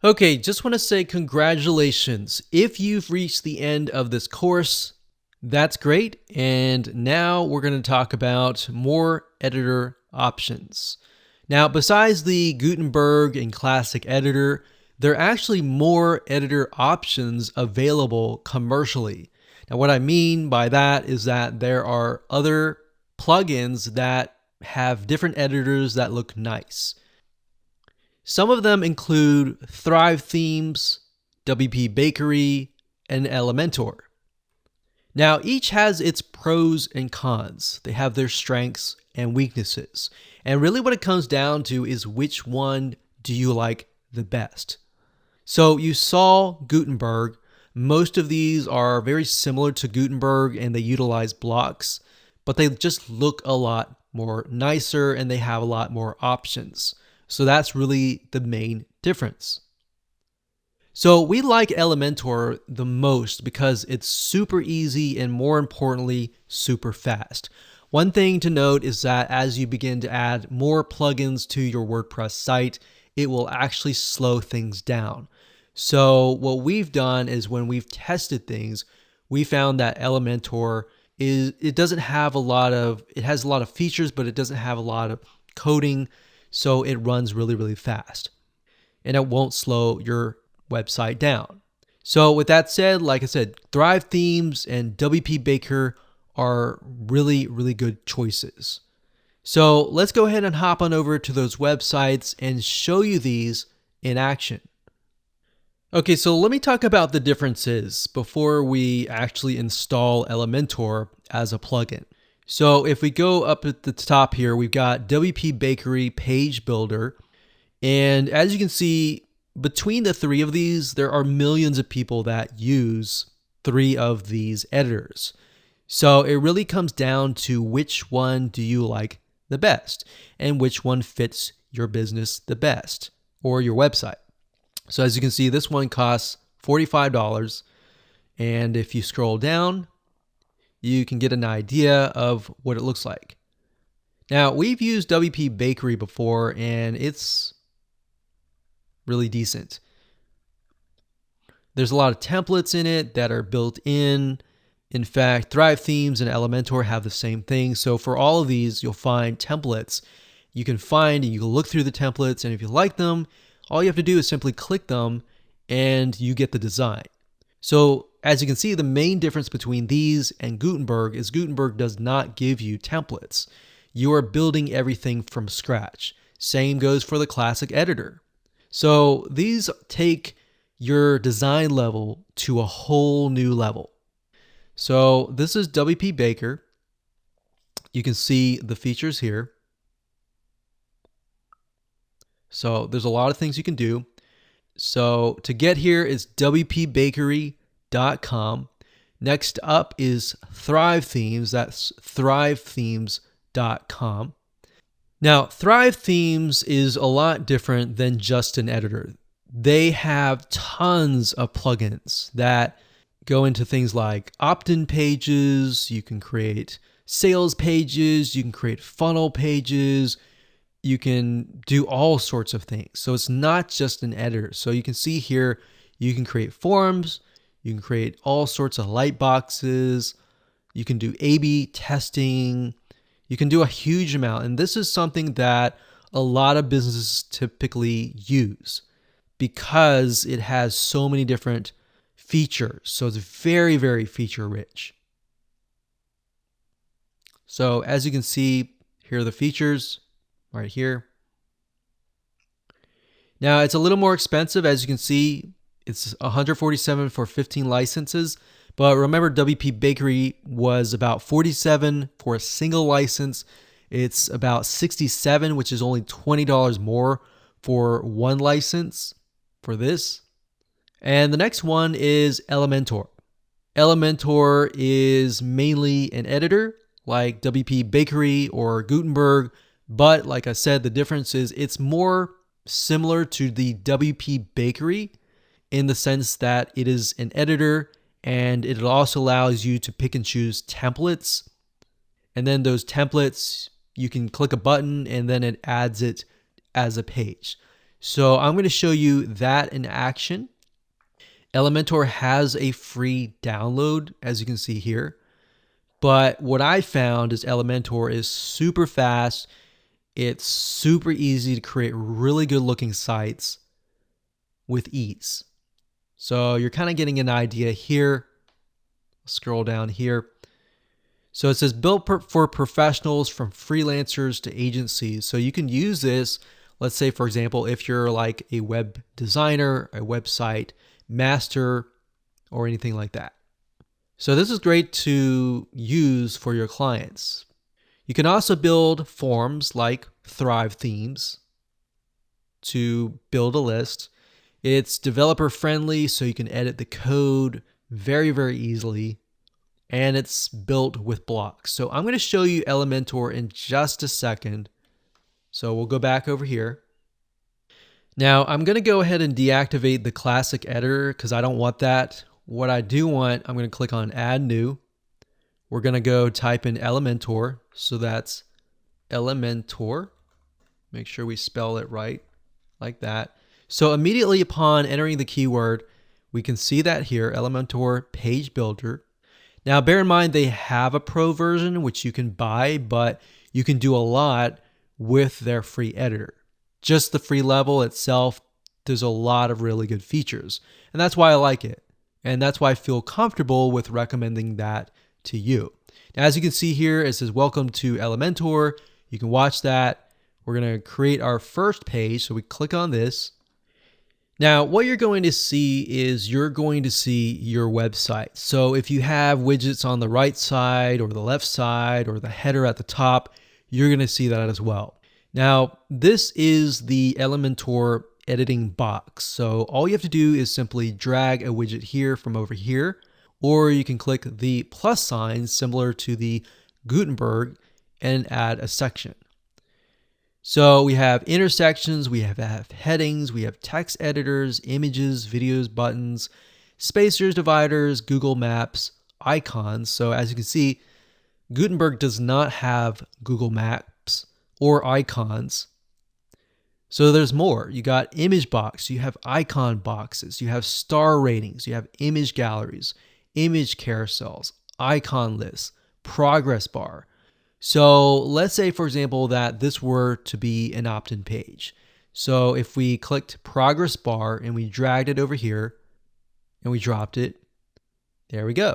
Okay, just want to say congratulations. If you've reached the end of this course, that's great. And now we're going to talk about more editor options. Now, besides the Gutenberg and Classic Editor, there are actually more editor options available commercially. Now, what I mean by that is that there are other plugins that have different editors that look nice. Some of them include Thrive Themes, WP Bakery, and Elementor. Now, each has its pros and cons. They have their strengths and weaknesses. And really what it comes down to is which one do you like the best? So you saw Gutenberg. Most of these are very similar to Gutenberg and they utilize blocks, but they just look a lot more nicer and they have a lot more options. So that's really the main difference. So we like Elementor the most because it's super easy and more importantly, super fast. One thing to note is that as you begin to add more plugins to your WordPress site, it will actually slow things down. So what we've done is when we've tested things, we found that Elementor it has a lot of features, but it doesn't have a lot of coding. So it runs really, really fast and it won't slow your website down. So with that said, like I said, Thrive Themes and WP Baker are really, really good choices. So let's go ahead and hop on over to those websites and show you these in action. Okay, so let me talk about the differences before we actually install Elementor as a plugin. So if we go up at the top here, we've got WP Bakery Page Builder. And as you can see, between the three of these, there are millions of people that use three of these editors. So it really comes down to which one do you like the best and which one fits your business the best or your website. So as you can see, this one costs $45. And if you scroll down, you can get an idea of what it looks like. Now, we've used WP Bakery before, and it's really decent. There's a lot of templates in it that are built in. In fact, Thrive Themes and Elementor have the same thing. So for all of these, you'll find templates. You can find and you can look through the templates, and if you like them, all you have to do is simply click them and you get the design. So as you can see, the main difference between these and Gutenberg is Gutenberg does not give you templates. You are building everything from scratch. Same goes for the Classic Editor. So these take your design level to a whole new level. So this is WP Baker. You can see the features here. So there's a lot of things you can do. So to get here is wpbakery.com. Next up is Thrive Themes. That's thrivethemes.com. Now, Thrive Themes is a lot different than just an editor. They have tons of plugins that go into things like opt-in pages. You can create sales pages. You can create funnel pages. You can do all sorts of things. So it's not just an editor. So you can see here, you can create forms, you can create all sorts of light boxes, you can do A/B testing, you can do a huge amount. And this is something that a lot of businesses typically use because it has so many different features. So it's very, very feature rich. So as you can see, here are the features. Right here. Now it's a little more expensive. As you can see, it's $147 for 15 licenses. But remember, WP Bakery was about $47 for a single license. It's about $67, which is only $20 more for one license for this. And the next one is Elementor. Elementor is mainly an editor like WP Bakery or Gutenberg. But like I said, the difference is it's more similar to the WP Bakery in the sense that it is an editor and it also allows you to pick and choose templates. And then those templates, you can click a button and then it adds it as a page. So I'm going to show you that in action. Elementor has a free download, as you can see here. But what I found is Elementor is super fast. It's super easy to create really good looking sites with ease. So you're kind of getting an idea here. Scroll down here. So it says built for professionals from freelancers to agencies. So you can use this, let's say, for example, if you're like a web designer, a website master, or anything like that. So this is great to use for your clients. You can also build forms like Thrive themes to build a list. It's developer friendly, so you can edit the code very, very easily. And it's built with blocks. So I'm going to show you Elementor in just a second. So we'll go back over here. Now I'm going to go ahead and deactivate the classic editor because I don't want that. What I do want, I'm going to click on add new. We're going to go type in Elementor. So that's Elementor. Make sure we spell it right, like that. So immediately upon entering the keyword, we can see that here, Elementor Page Builder. Now, bear in mind, they have a pro version, which you can buy, but you can do a lot with their free editor. Just the free level itself, there's a lot of really good features. And that's why I like it. And that's why I feel comfortable with recommending that to you. Now, as you can see here, it says, welcome to Elementor. You can watch that. We're going to create our first page. So we click on this. Now, what you're going to see is you're going to see your website. So if you have widgets on the right side or the left side or the header at the top, you're going to see that as well. Now, this is the Elementor editing box. So all you have to do is simply drag a widget here from over here, or you can click the plus sign similar to the Gutenberg and add a section. So we have intersections, we have headings, we have text editors, images, videos, buttons, spacers, dividers, Google Maps, icons. So as you can see, Gutenberg does not have Google Maps or icons. So there's more. You got image box, you have icon boxes, you have star ratings, you have image galleries, image carousels, icon lists, progress bar. So let's say, for example, that this were to be an opt-in page. So if we clicked progress bar and we dragged it over here and we dropped it, there we go.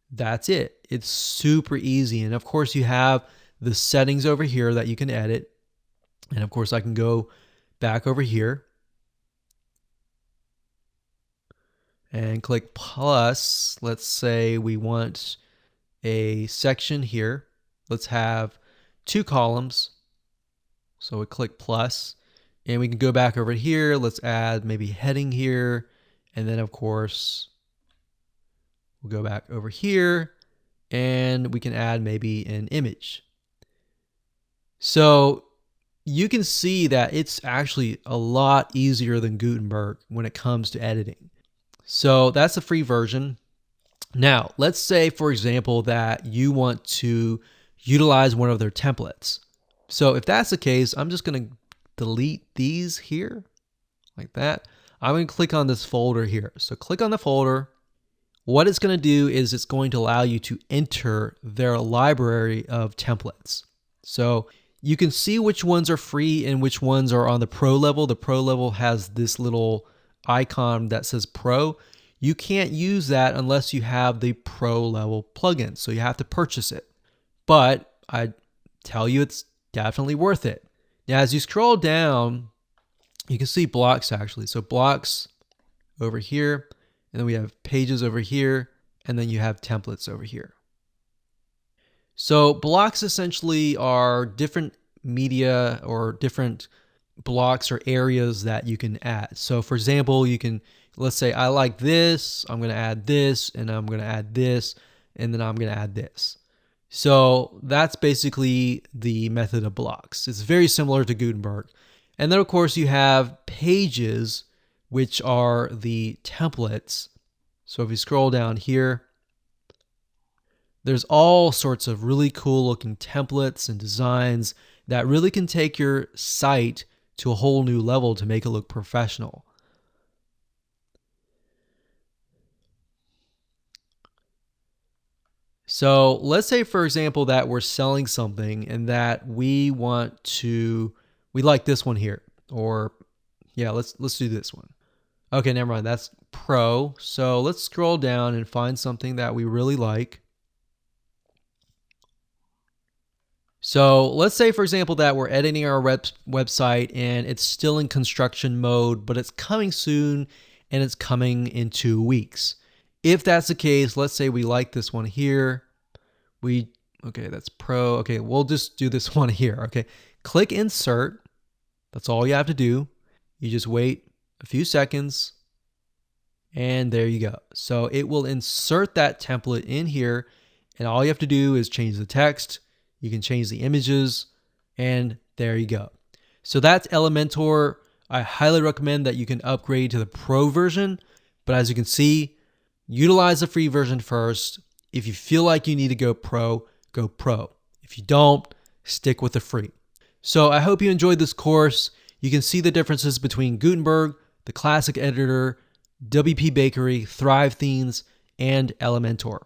That's it. It's super easy. And of course you have the settings over here that you can edit. And of course I can go back over here and click plus. Let's say we want a section here. Let's have 2 columns. So we click plus and we can go back over here. Let's add maybe heading here. And then of course, we'll go back over here and we can add maybe an image. So you can see that it's actually a lot easier than Gutenberg when it comes to editing. So that's the free version. Now, let's say, for example, that you want to utilize one of their templates. So if that's the case, I'm just going to delete these here like that. I'm going to click on this folder here. So click on the folder. What it's going to do is it's going to allow you to enter their library of templates. So you can see which ones are free and which ones are on the pro level. The pro level has this little icon that says pro. You can't use that unless you have the pro level plugin. So you have to purchase it. But I tell you, it's definitely worth it. Now, as you scroll down, you can see blocks actually. So blocks over here, and then we have pages over here, and then you have templates over here. So blocks essentially are different media or different blocks or areas that you can add. So for example, you can, let's say I like this, I'm going to add this, and I'm going to add this, and then I'm going to add this. So that's basically the method of blocks. It's very similar to Gutenberg. And then of course you have pages, which are the templates. So if you scroll down here, there's all sorts of really cool looking templates and designs that really can take your site to a whole new level to make it look professional. So let's say, for example, that we're selling something and that we like this one here, or yeah, let's do this one. Okay, never mind. That's Pro. So let's scroll down and find something that we really like. So let's say, for example, that we're editing our website and it's still in construction mode, but it's coming soon and it's coming in 2 weeks. If that's the case, let's say we like this one here. Okay, that's Pro. Okay, we'll just do this one here. Okay, click Insert. That's all you have to do. You just wait a few seconds and there you go. So it will insert that template in here and all you have to do is change the text. You can change the images and there you go. So that's Elementor. I highly recommend that you can upgrade to the Pro version, but as you can see, utilize the free version first. If you feel like you need to go Pro, go Pro. If you don't, stick with the free. So I hope you enjoyed this course. You can see the differences between Gutenberg, the classic editor, WP Bakery, Thrive Themes, and Elementor.